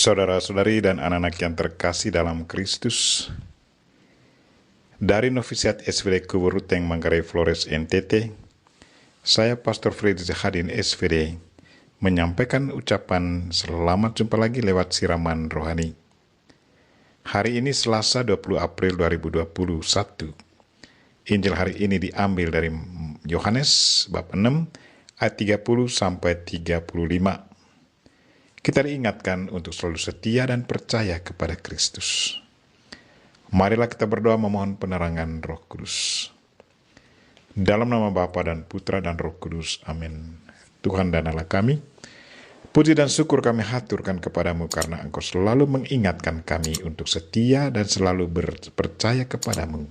Saudara-saudari dan anak-anak yang terkasih dalam Kristus, dari Novisiat SVD Kuburuteng Manggarai Flores NTT, saya Pastor Freddy Zahadin SVD menyampaikan ucapan selamat jumpa lagi lewat siraman rohani. Hari ini Selasa 20 April 2021. Injil hari ini diambil dari Yohanes bab 6 ayat 30 sampai 35. Kita diingatkan untuk selalu setia dan percaya kepada Kristus. Marilah kita berdoa memohon penerangan Roh Kudus. Dalam nama Bapa dan Putra dan Roh Kudus. Amin. Tuhan dan Allah kami, puji dan syukur kami haturkan kepadamu karena Engkau selalu mengingatkan kami untuk setia dan selalu percaya kepadamu.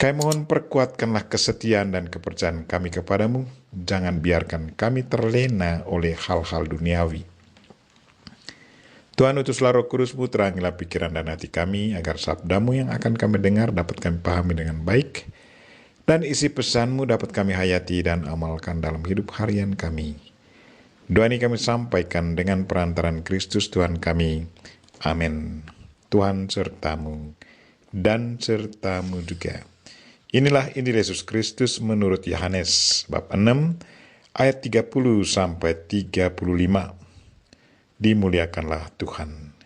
Kami mohon perkuatkanlah kesetiaan dan kepercayaan kami kepadamu. Jangan biarkan kami terlena oleh hal-hal duniawi. Tuhan, utuslah Roh Kudus-Mu, terangilah pikiran dan hati kami, agar sabda-Mu yang akan kami dengar dapat kami pahami dengan baik, dan isi pesan-Mu dapat kami hayati dan amalkan dalam hidup harian kami. Doa ini kami sampaikan dengan perantaran Kristus Tuhan kami. Amin. Tuhan sertamu, dan sertamu juga. Inilah Injil Yesus Kristus menurut Yohanes, bab 6, ayat 30 sampai 35. Dimuliakanlah Tuhan.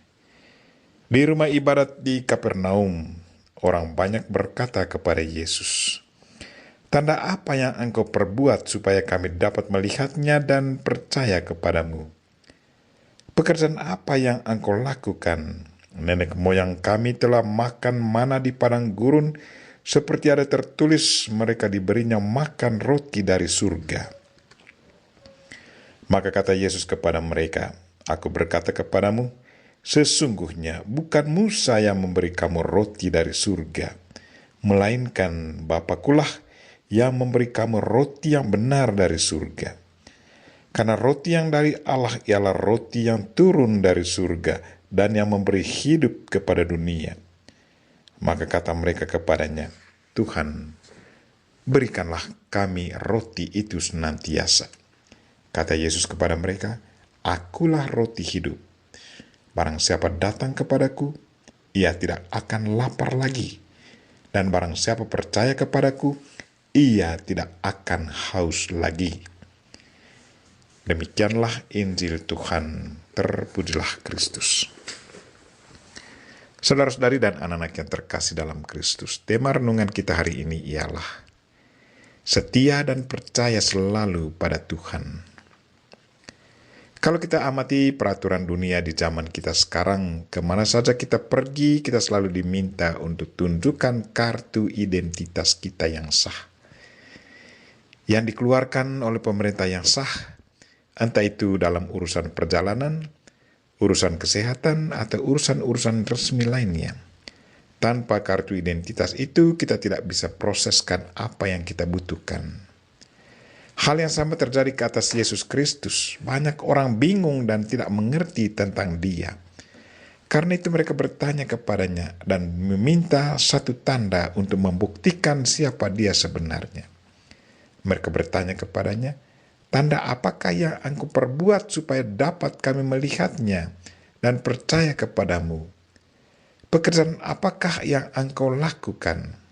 Di rumah ibadat di Kapernaum, orang banyak berkata kepada Yesus, "Tanda apa yang Engkau perbuat supaya kami dapat melihatnya dan percaya kepadamu? Pekerjaan apa yang Engkau lakukan? Nenek moyang kami telah makan mana di padang gurun, seperti ada tertulis mereka diberinya makan roti dari surga." Maka kata Yesus kepada mereka, "Aku berkata kepadamu, sesungguhnya bukan Musa yang memberi kamu roti dari surga, melainkan Bapakulah yang memberi kamu roti yang benar dari surga. Karena roti yang dari Allah ialah roti yang turun dari surga dan yang memberi hidup kepada dunia." Maka kata mereka kepadanya, "Tuhan, berikanlah kami roti itu senantiasa." Kata Yesus kepada mereka, "Akulah roti hidup. Barang siapa datang kepadaku, ia tidak akan lapar lagi. Dan barang siapa percaya kepadaku, ia tidak akan haus lagi." Demikianlah Injil Tuhan. Terpujilah Kristus. Saudara-saudari dan anak-anak yang terkasih dalam Kristus, tema renungan kita hari ini ialah setia dan percaya selalu pada Tuhan. Kalau kita amati peraturan dunia di zaman kita sekarang, kemana saja kita pergi, kita selalu diminta untuk tunjukkan kartu identitas kita yang sah, yang dikeluarkan oleh pemerintah yang sah, entah itu dalam urusan perjalanan, urusan kesehatan, atau urusan-urusan resmi lainnya. Tanpa kartu identitas itu, kita tidak bisa proseskan apa yang kita butuhkan. Hal yang sama terjadi ke atas Yesus Kristus. Banyak orang bingung dan tidak mengerti tentang Dia. Karena itu mereka bertanya kepadanya dan meminta satu tanda untuk membuktikan siapa Dia sebenarnya. Mereka bertanya kepadanya, "Tanda apakah yang Engkau perbuat supaya dapat kami melihatnya dan percaya kepadamu? Pekerjaan apakah yang Engkau lakukan?"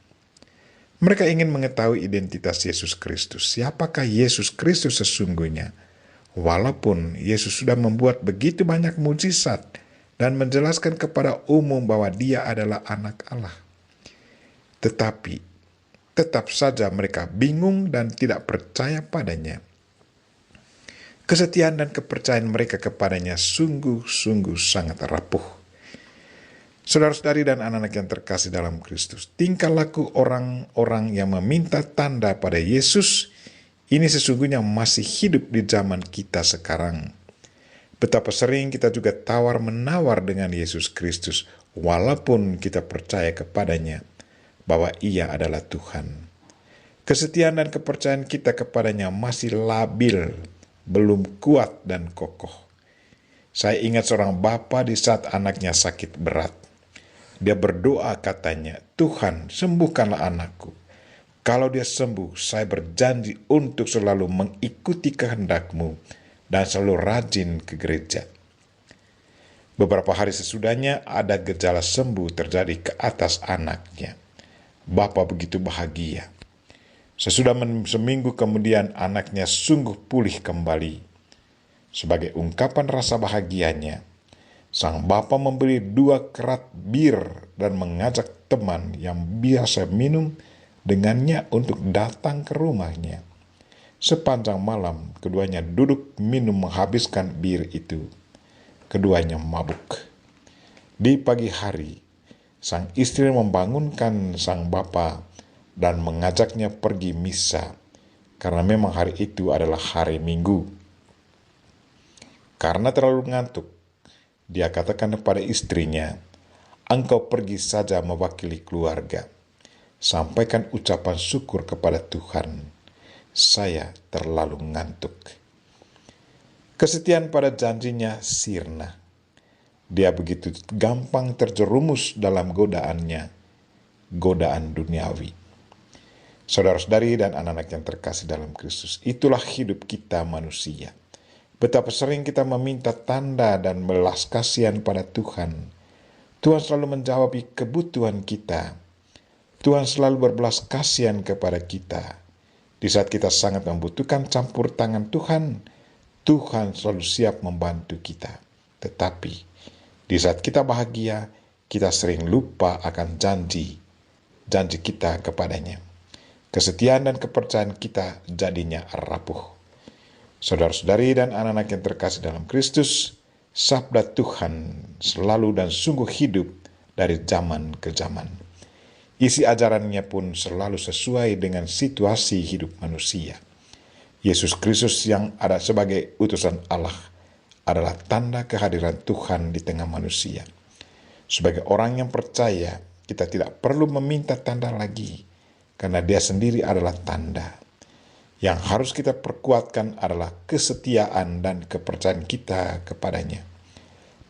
Mereka ingin mengetahui identitas Yesus Kristus. Siapakah Yesus Kristus sesungguhnya? Walaupun Yesus sudah membuat begitu banyak mujizat dan menjelaskan kepada umum bahwa Dia adalah Anak Allah, tetapi tetap saja mereka bingung dan tidak percaya padanya. Kesetiaan dan kepercayaan mereka kepadanya sungguh-sungguh sangat rapuh. Saudara-saudari dan anak-anak yang terkasih dalam Kristus, tingkah laku orang-orang yang meminta tanda pada Yesus ini sesungguhnya masih hidup di zaman kita sekarang. Betapa sering kita juga tawar-menawar dengan Yesus Kristus, walaupun kita percaya kepadanya bahwa Ia adalah Tuhan. Kesetiaan dan kepercayaan kita kepadanya masih labil, belum kuat dan kokoh. Saya ingat seorang bapa di saat anaknya sakit berat. Dia berdoa katanya, "Tuhan, sembuhkanlah anakku. Kalau dia sembuh, saya berjanji untuk selalu mengikuti kehendak-Mu dan selalu rajin ke gereja." Beberapa hari sesudahnya ada gejala sembuh terjadi ke atas anaknya. Bapa begitu bahagia. Sesudah seminggu kemudian anaknya sungguh pulih kembali. Sebagai ungkapan rasa bahagianya, sang bapa memberi 2 kerat bir dan mengajak teman yang biasa minum dengannya untuk datang ke rumahnya. Sepanjang malam, keduanya duduk minum menghabiskan bir itu. Keduanya mabuk. Di pagi hari, sang istri membangunkan sang bapa dan mengajaknya pergi misa, karena memang hari itu adalah hari Minggu. Karena terlalu ngantuk, dia katakan kepada istrinya, "Engkau pergi saja mewakili keluarga. Sampaikan ucapan syukur kepada Tuhan. Saya terlalu ngantuk." Kesetiaan pada janjinya sirna. Dia begitu gampang terjerumus dalam godaannya, godaan duniawi. Saudara-saudari dan anak-anak yang terkasih dalam Kristus, itulah hidup kita manusia. Betapa sering kita meminta tanda dan belas kasihan pada Tuhan. Tuhan selalu menjawab kebutuhan kita. Tuhan selalu berbelas kasihan kepada kita. Di saat kita sangat membutuhkan campur tangan Tuhan, Tuhan selalu siap membantu kita. Tetapi di saat kita bahagia, kita sering lupa akan janji kita kepadanya. Kesetiaan dan kepercayaan kita jadinya rapuh. Saudara-saudari dan anak-anak yang terkasih dalam Kristus, sabda Tuhan selalu dan sungguh hidup dari zaman ke zaman. Isi ajarannya pun selalu sesuai dengan situasi hidup manusia. Yesus Kristus yang ada sebagai utusan Allah adalah tanda kehadiran Tuhan di tengah manusia. Sebagai orang yang percaya, kita tidak perlu meminta tanda lagi, karena Dia sendiri adalah tanda. Yang harus kita perkuatkan adalah kesetiaan dan kepercayaan kita kepadanya.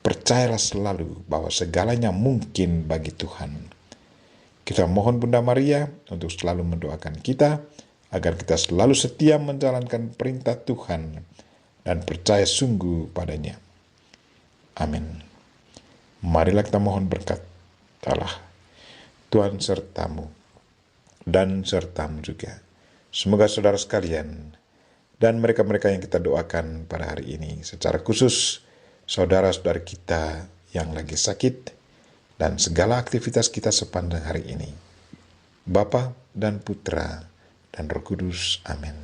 Percayalah selalu bahwa segalanya mungkin bagi Tuhan. Kita mohon Bunda Maria untuk selalu mendoakan kita, agar kita selalu setia menjalankan perintah Tuhan dan percaya sungguh padanya. Amin. Marilah kita mohon berkat Allah. Tuhan sertamu dan sertamu juga. Semoga saudara sekalian dan mereka-mereka yang kita doakan pada hari ini, secara khusus saudara-saudari kita yang lagi sakit dan segala aktivitas kita sepanjang hari ini, Bapa dan Putra dan Roh Kudus. Amin.